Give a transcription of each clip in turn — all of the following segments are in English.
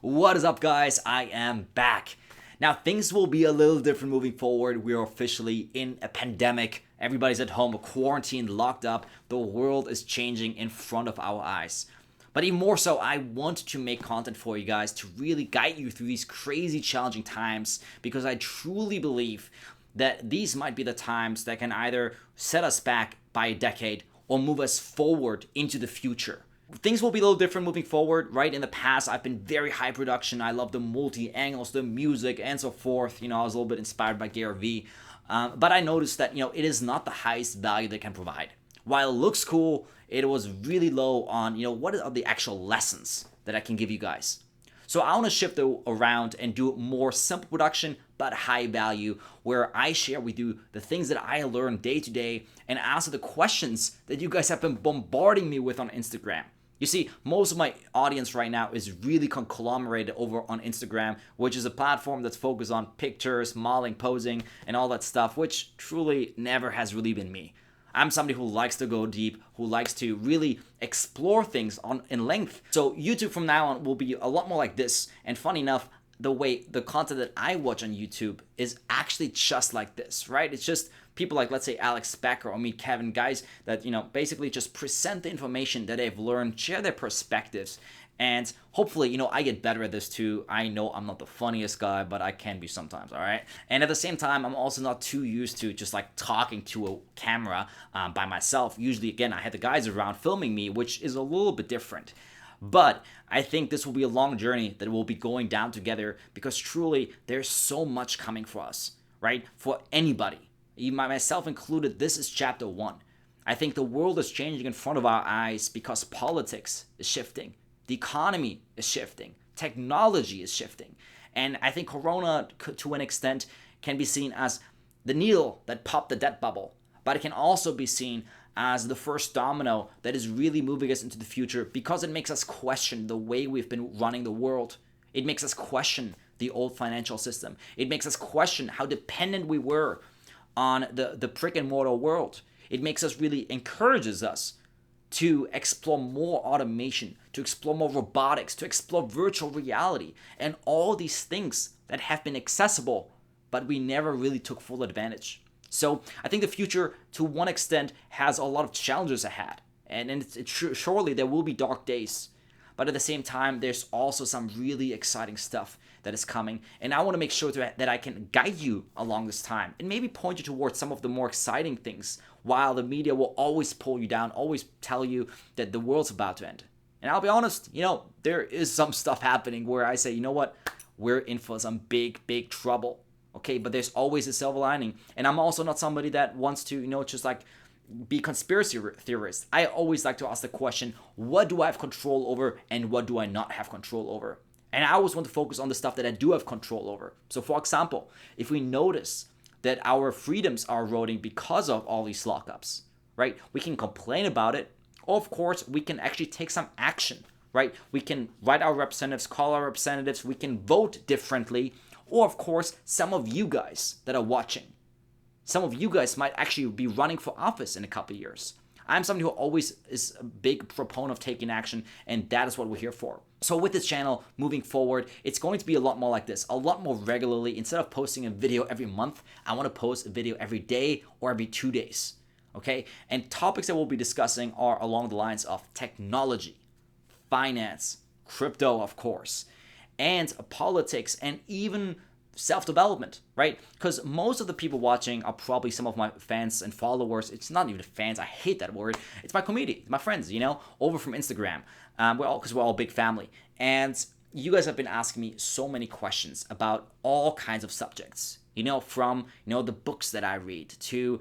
What is up, guys? I am back. Now, things will be a little different moving forward. We are officially in a pandemic. Everybody's at home, quarantined, locked up. The world is changing in front of our eyes. But even more so, I want to make content for you guys to really guide you through these crazy, challenging times because I truly believe that these might be the times that can either set us back by a decade or move us forward into the future. Things will be a little different moving forward, right? In the past, I've been very high production. I love the multi-angles, the music, and so forth. I was a little bit inspired by Gary Vee. But I noticed that, it is not the highest value they can provide. While it looks cool, it was really low on, what are the actual lessons that I can give you guys. So I want to shift it around and do more simple production, but high value, where I share with you the things that I learn day to day and answer the questions that you guys have been bombarding me with on Instagram. You see, most of my audience right now is really conglomerated over on Instagram, which is a platform that's focused on pictures, modeling, posing, and all that stuff, which truly never has really been me. I'm somebody who likes to go deep, who likes to really explore things in length. So YouTube from now on will be a lot more like this. And funny enough, the content that I watch on YouTube is actually just like this, right? It's just people like, let's say, Alex Becker or me, Kevin, guys that, basically just present the information that they've learned, share their perspectives. And hopefully, I get better at this too. I know I'm not the funniest guy, but I can be sometimes, all right? And at the same time, I'm also not too used to just like talking to a camera by myself. Usually, again, I had the guys around filming me, which is a little bit different. But I think this will be a long journey that we'll be going down together because truly, there's so much coming for us, right? For anybody, even myself included, this is chapter 1. I think the world is changing in front of our eyes because politics is shifting. The economy is shifting. Technology is shifting. And I think Corona, to an extent, can be seen as the needle that popped the debt bubble. But it can also be seen as the first domino that is really moving us into the future because it makes us question the way we've been running the world. It makes us question the old financial system. It makes us question how dependent we were on the brick and mortar world. It makes us encourages us to explore more automation, to explore more robotics, to explore virtual reality, and all these things that have been accessible, but we never really took full advantage. So I think the future, to one extent, has a lot of challenges ahead, and surely there will be dark days. But at the same time, there's also some really exciting stuff that is coming, and I want to make sure that I can guide you along this time and maybe point you towards some of the more exciting things, while the media will always pull you down, always tell you that the world's about to end. And I'll be honest, there is some stuff happening where I say, you know what, we're in for some big, big trouble. Okay, but there's always a silver lining. And I'm also not somebody that wants to, just like be conspiracy theorist. I always like to ask the question, what do I have control over and what do I not have control over? And I always want to focus on the stuff that I do have control over. So for example, if we notice that our freedoms are eroding because of all these lockups, right? We can complain about it. Or of course, we can actually take some action, right? We can write our representatives, call our representatives, we can vote differently. Or of course, some of you guys that are watching, some of you guys might actually be running for office in a couple of years. I'm somebody who always is a big proponent of taking action, and that is what we're here for. So with this channel, moving forward, it's going to be a lot more like this, a lot more regularly. Instead of posting a video every month, I want to post a video every day or every 2 days, okay? And topics that we'll be discussing are along the lines of technology, finance, crypto, of course, and politics, and even self-development, right? Because most of the people watching are probably some of my fans and followers. It's not even fans. I hate that word. It's my community, my friends, over from Instagram. Because we're all a big family. And you guys have been asking me so many questions about all kinds of subjects, from, the books that I read to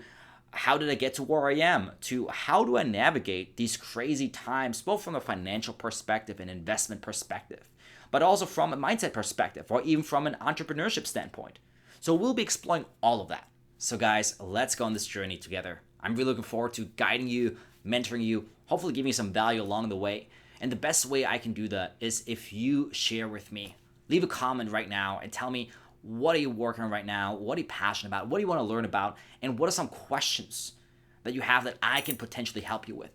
how did I get to where I am, to how do I navigate these crazy times, both from a financial perspective and investment perspective, but also from a mindset perspective or even from an entrepreneurship standpoint. So we'll be exploring all of that. So guys, let's go on this journey together. I'm really looking forward to guiding you, mentoring you, hopefully giving you some value along the way. And the best way I can do that is if you share with me. Leave a comment right now and tell me, what are you working on right now? What are you passionate about? What do you want to learn about? And what are some questions that you have that I can potentially help you with?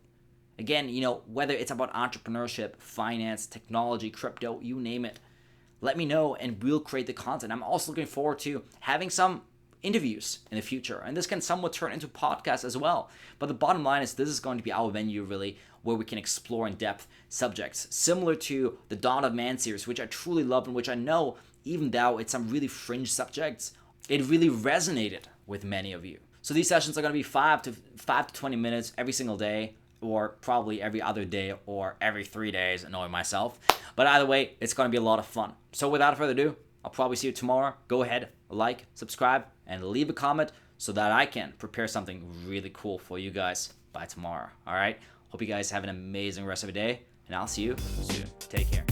Again, whether it's about entrepreneurship, finance, technology, crypto, you name it. let me know and we'll create the content. I'm also looking forward to having some interviews in the future, and this can somewhat turn into podcasts as well. But the bottom line is this is going to be our venue really where we can explore in depth subjects similar to the Dawn of Man series, which I truly love and which I know, even though it's some really fringe subjects, it really resonated with many of you. So these sessions are going to be 5 to 20 minutes every single day, or probably every other day or every 3 days, knowing myself. But either way, it's going to be a lot of fun. So without further ado, I'll probably see you tomorrow. Go ahead, like, subscribe, and leave a comment so that I can prepare something really cool for you guys by tomorrow. All right? Hope you guys have an amazing rest of the day, and I'll see you soon. Take care.